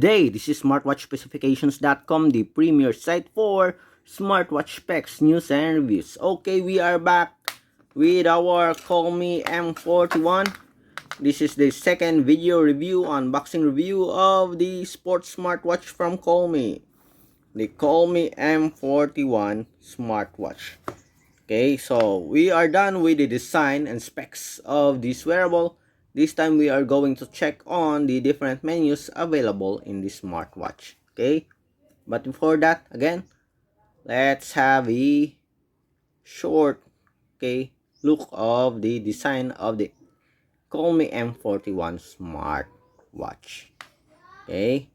day. This is smartwatchspecifications.com, the premier site for smartwatch specs, news, and reviews. Okay, we are back with our Colmi M41. This is the second video review, unboxing review of the sports smartwatch from Colmi. The Colmi M41 Smartwatch. Okay, so we are done with the design and specs of this wearable. This time we are going to check on the different menus available in the smartwatch. Okay, but before that, again, let's have a short look of the design of the Colmi M41 Smartwatch. Okay,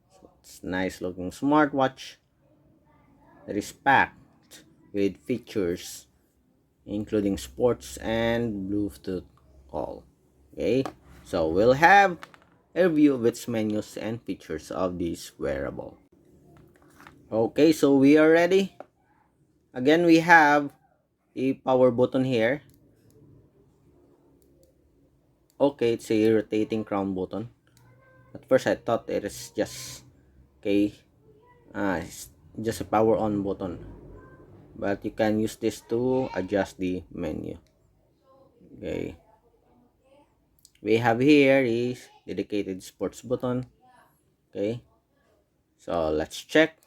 so it's a nice looking smartwatch that is packed with features including sports and Bluetooth call. Okay, so we'll have a review of its menus and features of this wearable. Okay, so we are ready. Again, we have a power button here. Okay, it's a rotating crown button. At first I thought it is just it's just a power on button, but you can use this to adjust the menu. Okay, we have here is dedicated sports button. Okay, so let's check.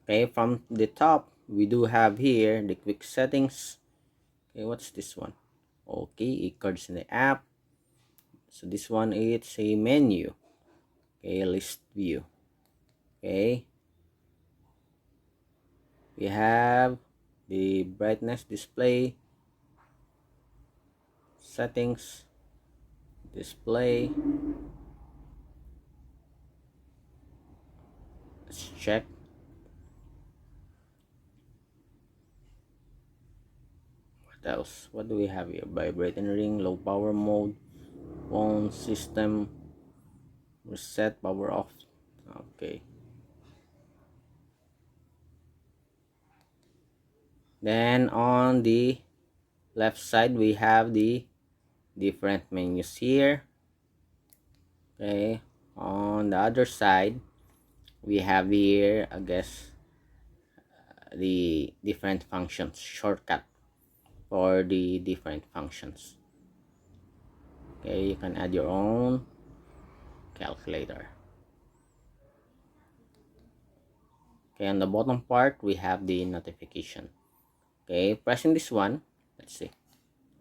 Okay, from the top we do have here the quick settings. Okay, what's this one? Okay, cards in the app. So this one is a menu. Okay, list view. Okay, we have the brightness display, settings, display. Let's check. What else? What do we have here? Vibrating ring, low power mode, phone system, reset, power off. Okay, then on the left side we have the different menus here. Okay, on the other side we have here, I guess, the different functions, shortcut for the different functions. Okay, you can add your own calculator. Okay, on the bottom part we have the notification. Okay, pressing this one, let's see,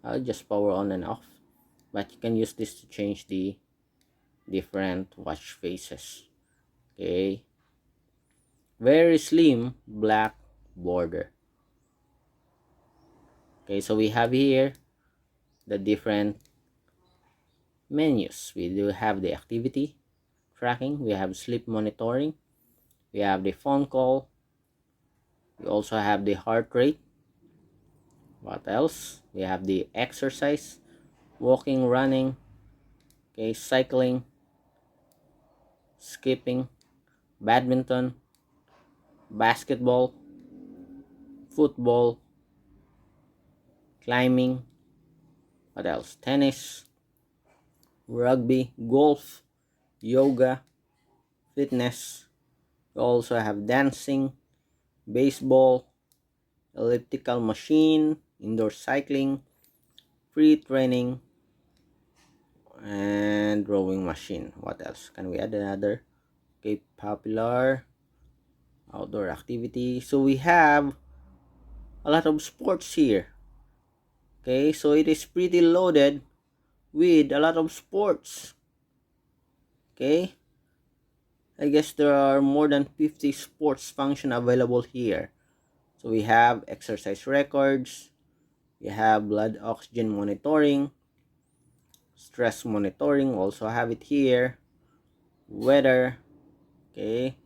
I'll just power on and off, but you can use this to change the different watch faces. Okay, very slim black border. Okay, so we have here the different menus. We do have the activity tracking, we have sleep monitoring, we have the phone call, we also have the heart rate. What else? We have the exercise, walking, running, okay, cycling, skipping, badminton, basketball, football, climbing. What else? Tennis, rugby, golf, yoga, fitness. We also have dancing, baseball, elliptical machine, indoor cycling, free training, and rowing machine. What else? Can we add another? Okay, popular outdoor activity. So we have a lot of sports here. Okay, so it is pretty loaded with a lot of sports. Okay, I guess there are more than 50 sports function available here. So we have exercise records, we have blood oxygen monitoring, stress monitoring, also have it here, weather, okay,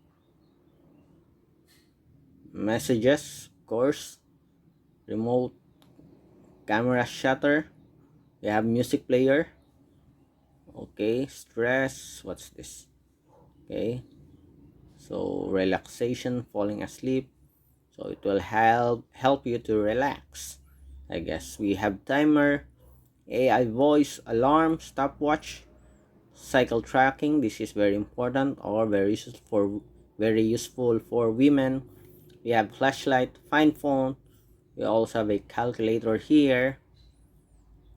messages, of course, remote camera shutter, we have music player, okay, stress, what's this? Okay, so relaxation, falling asleep, so it will help you to relax. I guess we have timer, AI voice, alarm, stopwatch, cycle tracking. This is very important or very useful for women. We have flashlight, find phone. We also have a calculator here.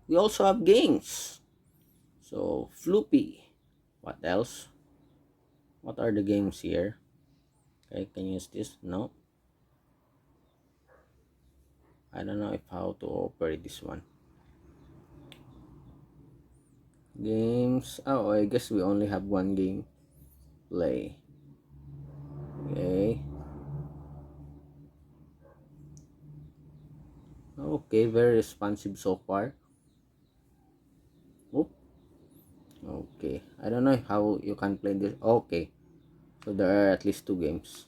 We also have games. So Floopy. What else? What are the games here? Okay, can you use this? No. I don't know if how to operate this one. Games. Oh, I guess we only have one game. Play. Okay. Okay, very responsive so far. Oop. Okay. I don't know how you can play this. Okay. So there are at least two games.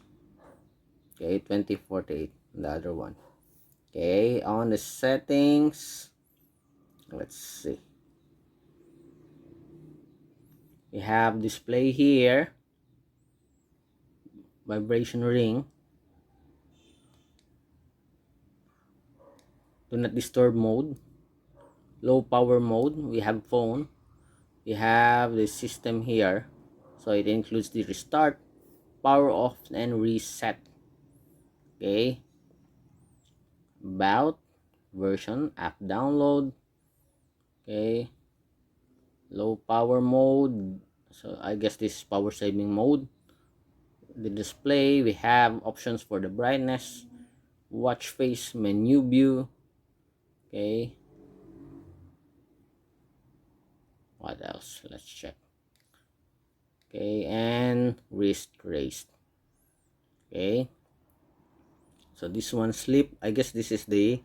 Okay, 2048. The other one. Okay, on the settings. Let's see. We have display here. Vibration ring. Do not disturb mode. Low power mode. We have phone. We have the system here. So it includes the restart, power off, and reset. Okay. About version, app download. Okay. Low power mode. So I guess this is power saving mode. The display, we have options for the brightness, watch face, menu view. Okay. What else? Let's check. Okay, and wrist raised. Okay. So this one sleep. I guess this is the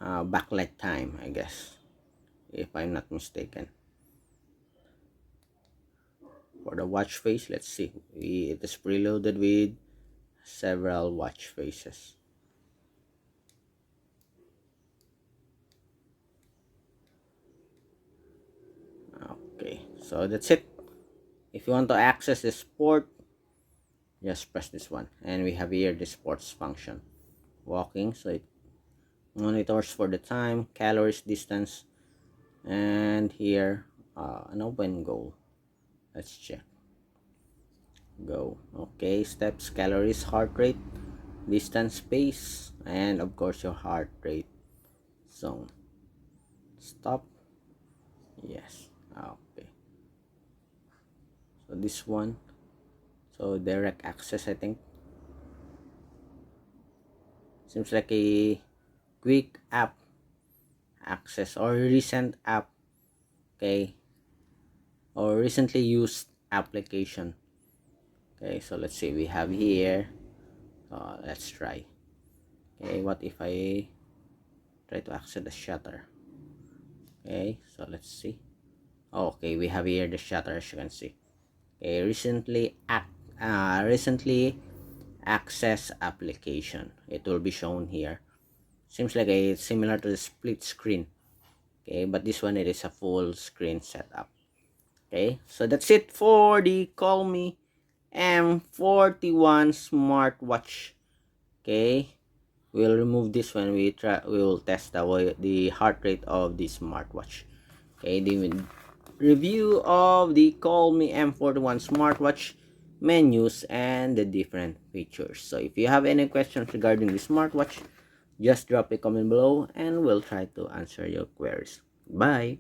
backlight time, I guess, if I'm not mistaken. For the watch face, let's see. It is preloaded with several watch faces. Okay, so that's it. If you want to access the sport, just press this one, and we have here the sports function. Walking, so it monitors for the time, calories, distance, and here an open goal. Let's check. Go. Okay, steps, calories, heart rate, distance, pace, and of course your heart rate zone. Stop. Yes. Okay. So this one, so direct access, I think. Seems like a quick app access or recent app. Okay. Or recently used application. Okay, so let's see, we have here. Let's try. Okay, what if I try to access the shutter? Okay, so let's see. Okay, we have here the shutter, as you can see. Okay, recently access application. It will be shown here. Seems like it's similar to the split screen. Okay, but this one, it is a full screen setup. Okay, so that's it for the Colmi M41 Smartwatch. Okay, we'll remove this when we will test the heart rate of the smartwatch. Okay, the review of the Colmi M41 Smartwatch, menus, and the different features. So if you have any questions regarding the smartwatch, just drop a comment below and we'll try to answer your queries. Bye.